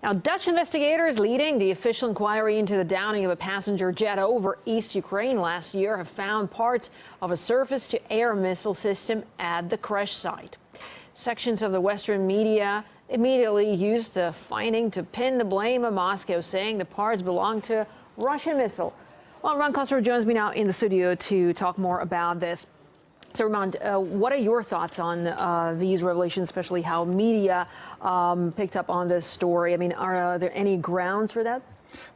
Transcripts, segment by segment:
Now, Dutch investigators leading the official inquiry into the downing of a passenger jet over East Ukraine last year have found parts of a surface-to-air missile system at the crash site. Sections of the Western media immediately used the finding to pin the blame on Moscow, saying the parts belong to a Russian missile. Well, Ron Koster joins me now in the studio to talk more about this. So, Ramon, what are your thoughts on these revelations, especially how media picked up on this story? I mean, are there any grounds for that?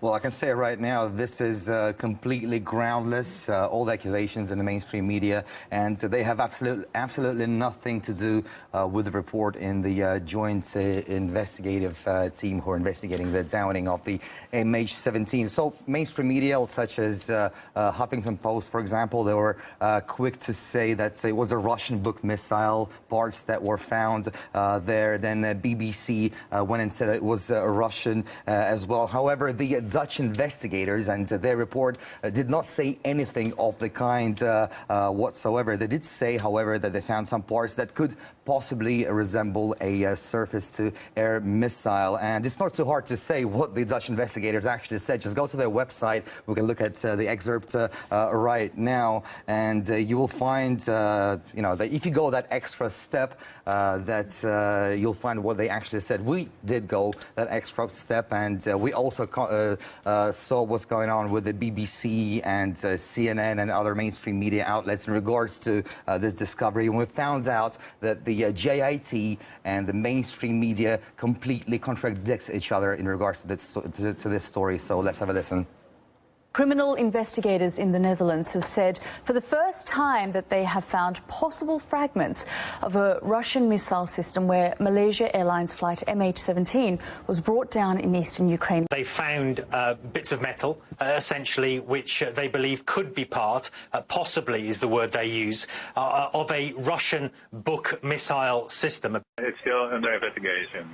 Well, I can say right now, this is completely groundless, all the accusations in the mainstream media, and they have absolutely nothing to do with the report in the joint investigative team who are investigating the downing of the MH17. So mainstream media, such as Huffington Post, for example, they were quick to say that it was a Russian Buk missile, parts that were found there. Then BBC went and said it was Russian as well. However, the Dutch investigators and their report did not say anything of the kind whatsoever. They did say, however, that they found some parts that could possibly resemble a surface-to-air missile. And it's not too hard to say what the Dutch investigators actually said. Just go to their website. We can look at the excerpt right now, and you will find, that if you go that extra step, that you'll find what they actually said. We did go that extra step, and we also saw what's going on with the BBC and CNN and other mainstream media outlets in regards to this discovery. And we found out that the JIT and the mainstream media completely contradicts each other in regards to this story. So let's have a listen. Criminal investigators in the Netherlands have said for the first time that they have found possible fragments of a Russian missile system where Malaysia Airlines flight MH17 was brought down in eastern Ukraine. They found bits of metal, essentially, which they believe could be part, possibly is the word they use, of a Russian Buk missile system. It's still under investigation,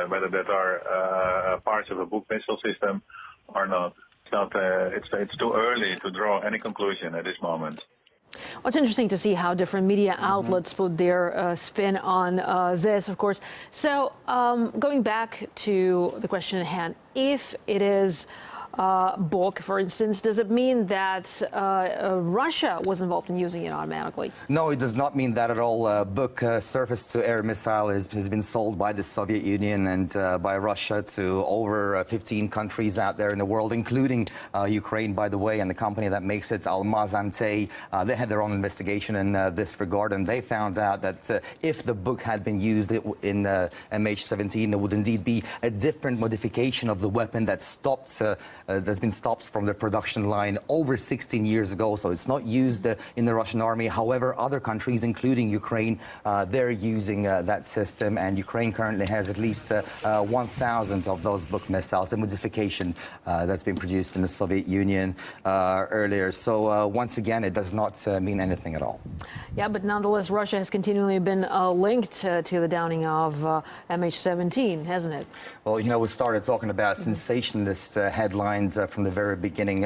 whether that are parts of a Buk missile system or not. It's too early to draw any conclusion at this moment. Well, it's interesting to see how different media outlets put their spin on this, of course. So going back to the question at hand, if it is Buk, for instance, does it mean that Russia was involved in using it automatically? No, it does not mean that at all. Buk surface-to-air missile has been sold by the Soviet Union and by Russia to over 15 countries out there in the world, including Ukraine, by the way, and the company that makes it, Almaz-Antey. They had their own investigation in this regard, and they found out that if the Buk had been used in MH17, there would indeed be a different modification of the weapon that stopped that's been stopped from the production line over 16 years ago, so it's not used in the Russian army. However, other countries, including Ukraine, they're using that system, and Ukraine currently has at least 1,000 of those Buk missiles, the modification that's been produced in the Soviet Union earlier. So once again, it does not mean anything at all. Yeah, but nonetheless, Russia has continually been linked to the downing of MH17, hasn't it? Well, we started talking about sensationalist headlines from the very beginning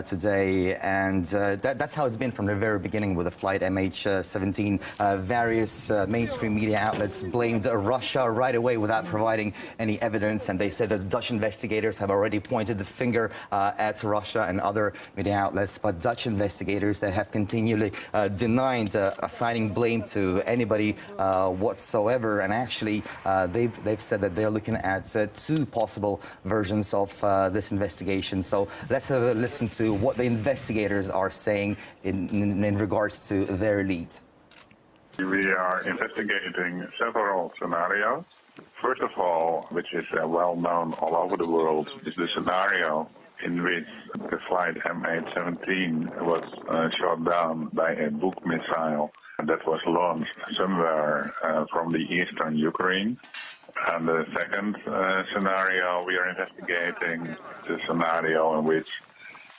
today, and that's how it's been from the very beginning with the flight MH17. Various mainstream media outlets blamed Russia right away without providing any evidence, and they said that Dutch investigators have already pointed the finger at Russia and other media outlets, but Dutch investigators, they have continually denied assigning blame to anybody whatsoever, and actually they've said that they're looking at two possible versions of this investigation. So let's have a listen to what the investigators are saying in regards to their lead. We are investigating several scenarios. First of all, which is well known all over the world, is the scenario in which the flight MH17 was shot down by a Buk missile that was launched somewhere from the eastern Ukraine. And the second scenario, we are investigating the scenario in which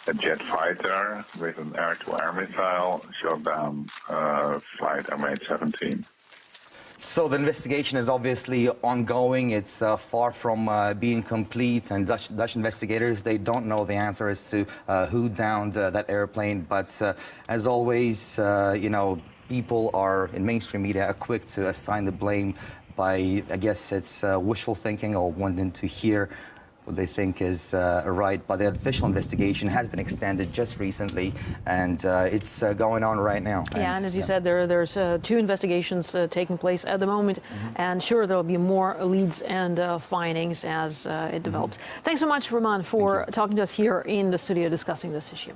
a jet fighter with an air-to-air missile shot down flight MH17. So the investigation is obviously ongoing. It's far from being complete, and Dutch investigators, they don't know the answer as to who downed that airplane. But as always, people are in mainstream media are quick to assign the blame by, I guess it's wishful thinking or wanting to hear what they think is right. But the official investigation has been extended just recently, and it's going on right now. Yeah, and as you said, there's 2 investigations taking place at the moment, and sure, there'll be more leads and findings as it develops. Thanks so much, Roman, for talking to us here in the studio discussing this issue.